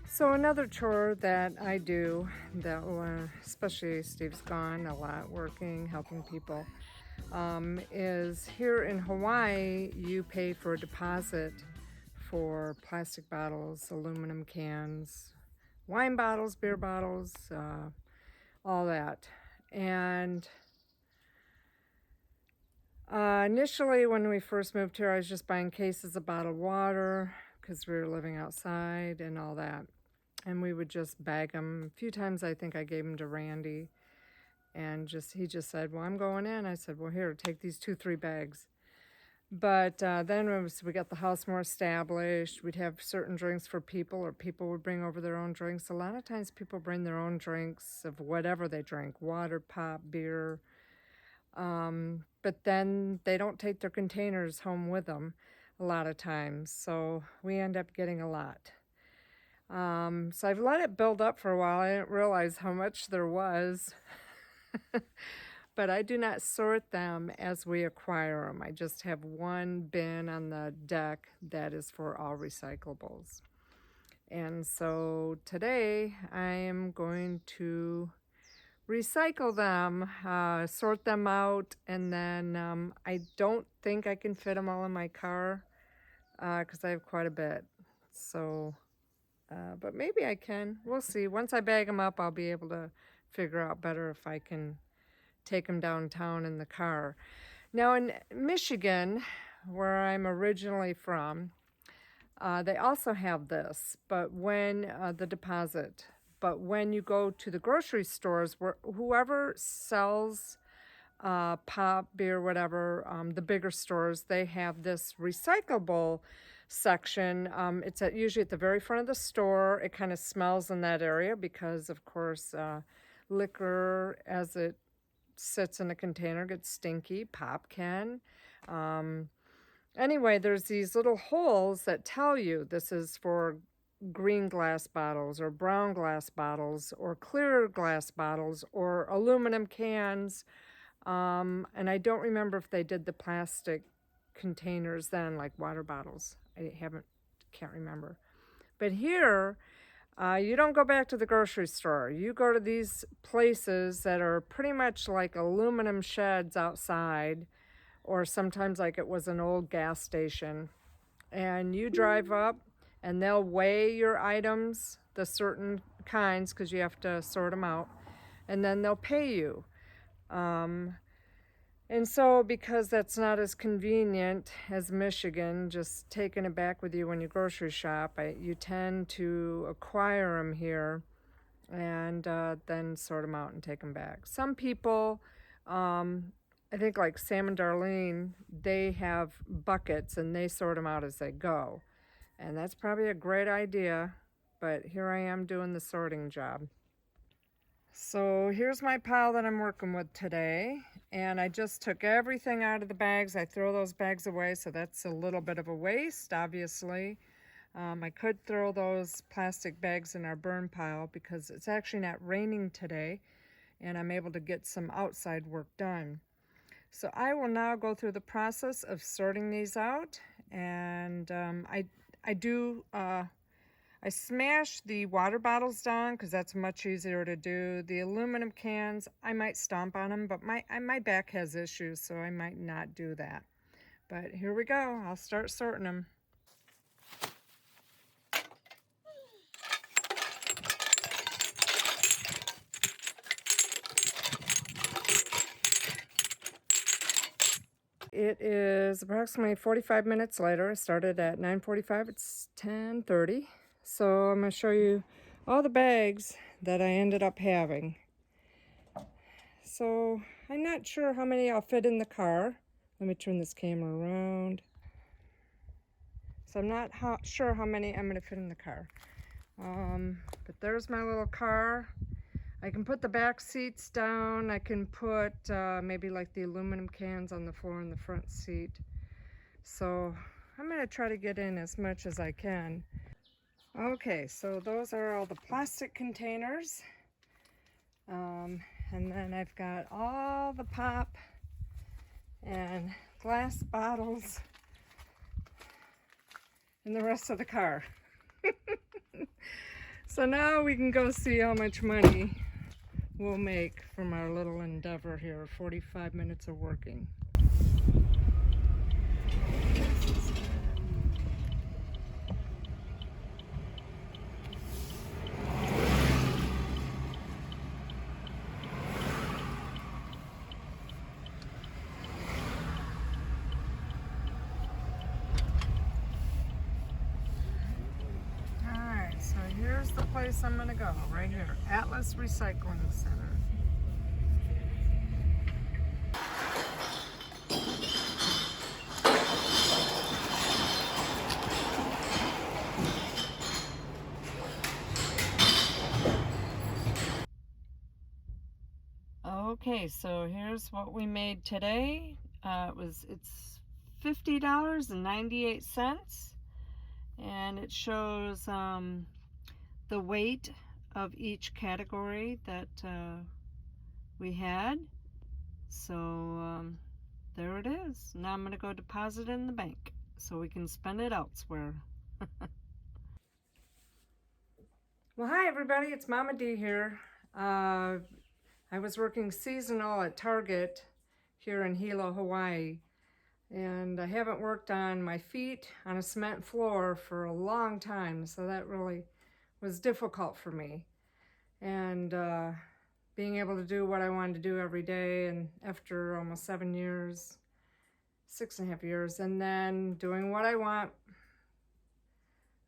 So another chore that I do, that especially Steve's gone a lot working, helping people, is here in Hawaii, you pay for a deposit for plastic bottles, aluminum cans, wine bottles, beer bottles, all that. And initially, when we first moved here, I was just buying cases of bottled water because we were living outside and all that. And we would just bag them. A few times I think I gave them to Randy, and he just said, "Well, I'm going in." I said, "Well, here, take these 2, 3 bags." But then we got the house more established, we'd have certain drinks for people, or people would bring over their own drinks. A lot of times people bring their own drinks of whatever they drink, water, pop, beer. But then they don't take their containers home with them a lot of times. So we end up getting a lot. So I've let it build up for a while. I didn't realize how much there was. But I do not sort them as we acquire them. I just have one bin on the deck that is for all recyclables. And so today I am going to recycle them, sort them out, and then I don't think I can fit them all in my car because I have quite a bit. So, but maybe I can. We'll see. Once I bag them up, I'll be able to figure out better if I can take them downtown in the car. Now in Michigan, where I'm originally from, they also have this, but when the deposit. But when you go to the grocery stores, where whoever sells pop, beer, whatever, the bigger stores, they have this recyclable section. It's usually at the very front of the store. It kind of smells in that area because, of course, liquor as it sits in a container gets stinky. Pop can. Anyway, there's these little holes that tell you this is for green glass bottles or brown glass bottles or clear glass bottles or aluminum cans. And I don't remember if they did the plastic containers then, like water bottles. Can't remember. But here, you don't go back to the grocery store. You go to these places that are pretty much like aluminum sheds outside, or sometimes like it was an old gas station. And you drive up, and they'll weigh your items, the certain kinds, because you have to sort them out, and then they'll pay you. And so, because that's not as convenient as Michigan, just taking it back with you when you grocery shop, you tend to acquire them here and then sort them out and take them back. Some people, I think like Sam and Darlene, they have buckets and they sort them out as they go. And that's probably a great idea, but here I am doing the sorting job. So here's my pile that I'm working with today, and I just took everything out of the bags. I throw those bags away, so that's a little bit of a waste, obviously. I could throw those plastic bags in our burn pile because it's actually not raining today, and I'm able to get some outside work done. So I will now go through the process of sorting these out, and I smash the water bottles down because that's much easier to do. The aluminum cans, I might stomp on them, but my back has issues, so I might not do that. But here we go. I'll start sorting them. It is approximately 45 minutes later. I started at 9:45. It's 10:30. So I'm going to show you all the bags that I ended up having. So I'm not sure how many I'll fit in the car. Let me turn this camera around. So I'm not sure how many I'm going to fit in the car. But there's my little car. I can put the back seats down. I can put maybe like the aluminum cans on the floor in the front seat. So I'm going to try to get in as much as I can. Okay, so those are all the plastic containers. And then I've got all the pop and glass bottles in the rest of the car. So now we can go see how much money we'll make from our little endeavor here, 45 minutes of working. Alright, so here's the place I'm gonna go, right here, Atlas Recycling Center. Okay, so here's what we made today. It's $50.98, and it shows the weight of each category that we had. So there it is. Now I'm going to go deposit it in the bank so we can spend it elsewhere. Well, hi everybody, it's Mama D here. I was working seasonal at Target here in Hilo, Hawaii, and I haven't worked on my feet on a cement floor for a long time, so that really was difficult for me. And being able to do what I wanted to do every day, and after almost 7 years, 6.5 years, and then doing what I want,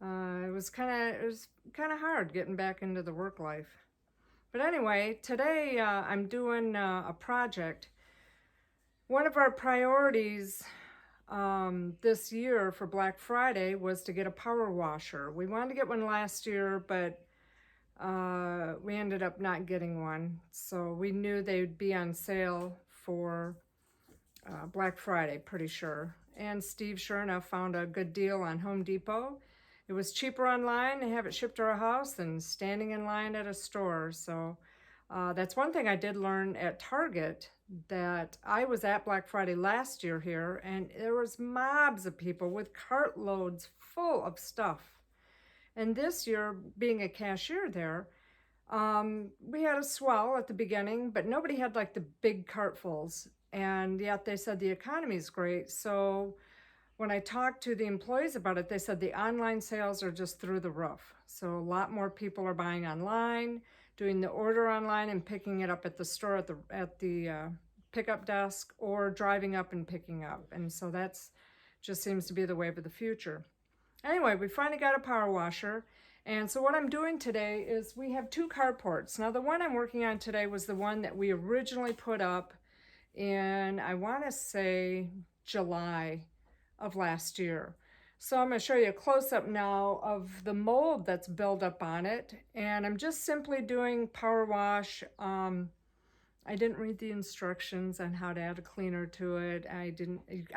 it was kind of hard getting back into the work life. But anyway, today I'm doing a project. One of our priorities this year for Black Friday was to get a power washer. We wanted to get one last year, but we ended up not getting one. So we knew they would be on sale for Black Friday, pretty sure. And Steve, sure enough, found a good deal on Home Depot. It was cheaper online to have it shipped to our house than standing in line at a store. So that's one thing I did learn at Target, that I was at Black Friday last year here, and there was mobs of people with cartloads full of stuff. And this year, being a cashier there, we had a swell at the beginning, but nobody had like the big cartfuls. And yet they said the economy's great. So when I talked to the employees about it, they said the online sales are just through the roof. So a lot more people are buying online, doing the order online and picking it up at the store at the pickup desk, or driving up and picking up. And so that's just seems to be the wave of the future. Anyway, we finally got a power washer. And so what I'm doing today is we have 2 carports. Now the one I'm working on today was the one that we originally put up in, I want to say, July of last year. So I'm going to show you a close-up now of the mold that's built up on it, and I'm just simply doing power wash. I didn't read the instructions on how to add a cleaner to it. I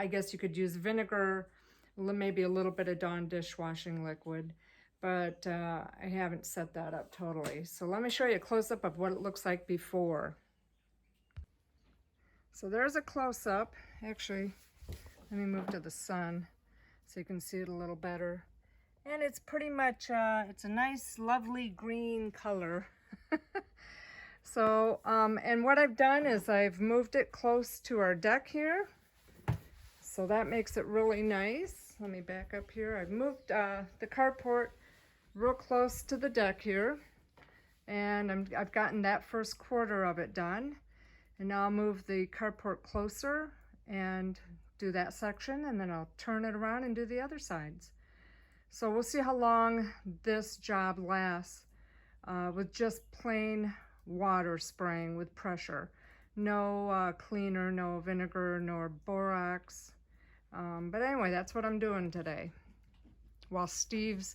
guess you could use vinegar, maybe a little bit of Dawn dishwashing liquid, but I haven't set that up totally. So let me show you a close-up of what it looks like before. So there's a close-up. Actually, let me move to the sun so you can see it a little better. And it's pretty much, it's a nice, lovely green color. So, and what I've done is I've moved it close to our deck here. So that makes it really nice. Let me back up here. I've moved the carport real close to the deck here. And I've gotten that first quarter of it done. And now I'll move the carport closer and do that section, and then I'll turn it around and do the other sides. So we'll see how long this job lasts with just plain water spraying with pressure. No cleaner, no vinegar, nor borax. But anyway, that's what I'm doing today. While Steve's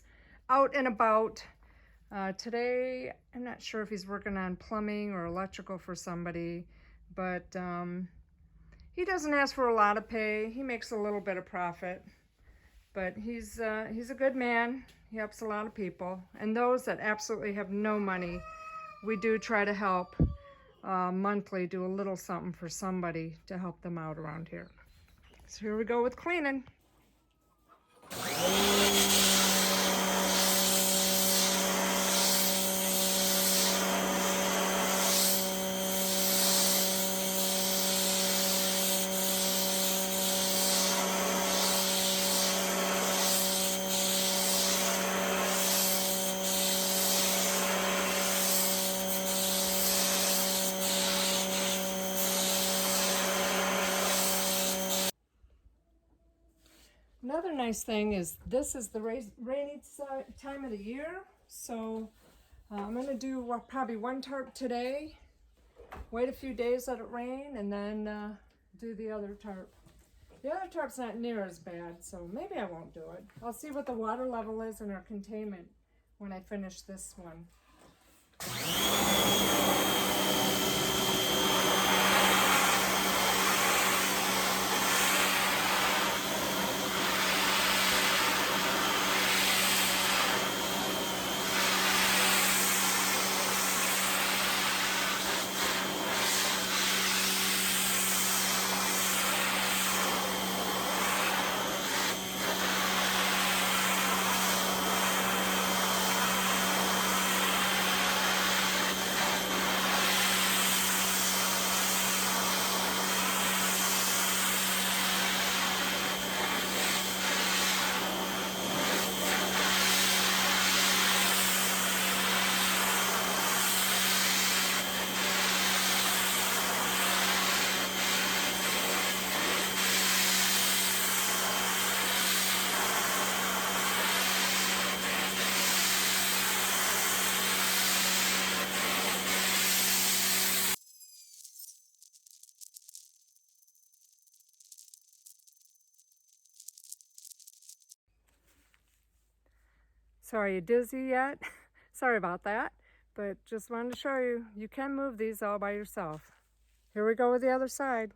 out and about. Today, I'm not sure if he's working on plumbing or electrical for somebody, but he doesn't ask for a lot of pay. He makes a little bit of profit, but he's a good man. He helps a lot of people, and those that absolutely have no money, we do try to help monthly, do a little something for somebody to help them out around here. So here we go with cleaning. other nice thing is this is the rainy time of the year, so I'm going to do probably one tarp today, wait a few days, let it rain, and then do the other tarp. The other tarp's not near as bad, so maybe I won't do it. I'll see what the water level is in our containment when I finish this one. So are you dizzy yet? Sorry about that, but just wanted to show you, you can move these all by yourself. Here we go with the other side.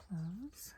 Close.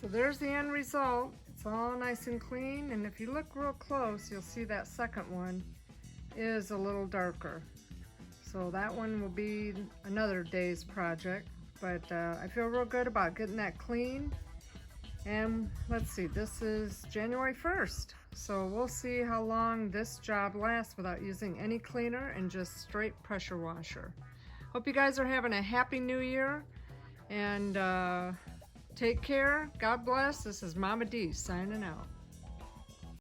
So there's the end result. It's all nice and clean, and if you look real close, you'll see that second one is a little darker. So that one will be another day's project, but I feel real good about getting that clean. And let's see, this is January 1st. So we'll see how long this job lasts without using any cleaner and just straight pressure washer. Hope you guys are having a happy new year, and take care. God bless. This is Mama D signing out.